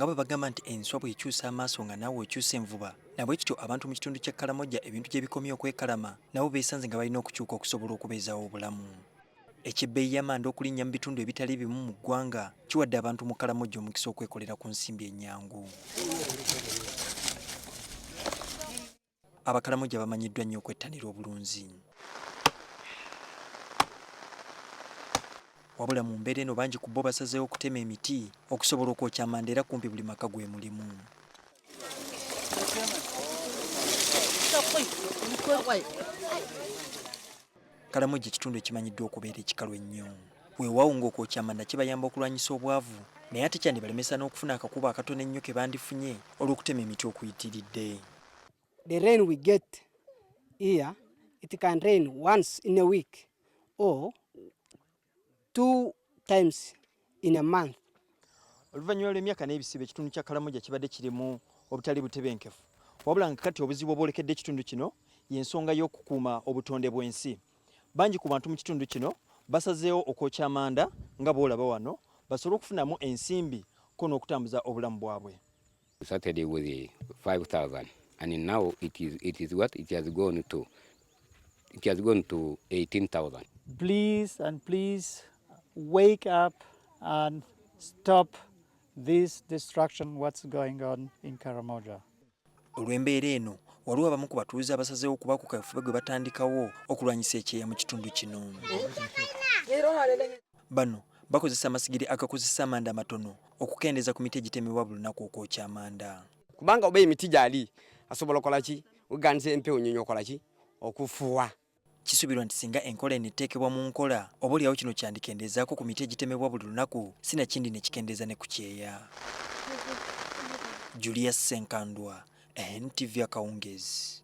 nga bwe bagamba nti enswa bw'ekyusa amaaso nga naawe okyusa envuba, nabwe kityo abantu mu kitundu ky'e Karamoja ebintu gye bikomye okwekalama nabo beesanze nga balina okukyuka okusobola okubeezaawo obulamu. Ekibbeeyi y'amanda okulinnya mu bitundu ebitali bimu mu ggwanga kiwadde abantu mu Karamoja omukisa okwekolera ku nsimbi ennyangu. Abakaramoja bamanyiddwa nnyo okwettanira obulunzi. Wabula mu mbeera eno bangi ku bo basazeewo okutema emiti okusobola okwokya amanda era kumpi buli maka gwe mulimu. Karamoja ekitundu ekimanyiddwa okubeera ekikalu ennyo. Weewaawo ng'okwokya amanda kibayamba okulwanyisa obwavu, naye ate kyandibalemesa n'okufuna akakubo akatono ennyo ke bandifunye olw'okutema emiti okuyitiridde. The rain we get here, it can rain once in a week or 2 times in a month. Oluvannyuma lw'emyaka n'ebisibo ekitundu kya Karamoja kibadde kirimu obutali butebenkefu. Wabula nga kati obuzibu obwolekedde ekitundu kino y'ensonga y'okukuuma obutonde bw'ensi. Bangi ku bantu mu kitundu kino basazeewo okwokya amanda nga bw'olaba wano basobole okufunamu ensimbi ko n'okutambuza obulamu bwabwe. Saturday was 5,000 and now it is what it has gone to 18,000. Please wake up and stop this destruction what's going on in Karamoja. Olw'embeera eno waliwo abamu ku batuuze abasazeewo okuba ku kafuba gwe batandikawo okulwanyisa ekyeya mu kitundu kino. Bano bakozesa amasigiri agakozesa amanda matono okukendeeza ku miti egitemebwa buli lunaku okwokya amanda. Kubanga oba emiti gyali asobola okukola ki? Okuganisa empewo nnyonyi okola ki? Okufuwa. Kisuubirwa nti singa enkola eno eteekebwa mu nkola oboolyawo kino kyandikendeezaako ku miti egitemebwa buli lunaku sinakindi ne kikendeeza ne ku kyeya. Julius Senkandwa, NTV Akawungezi.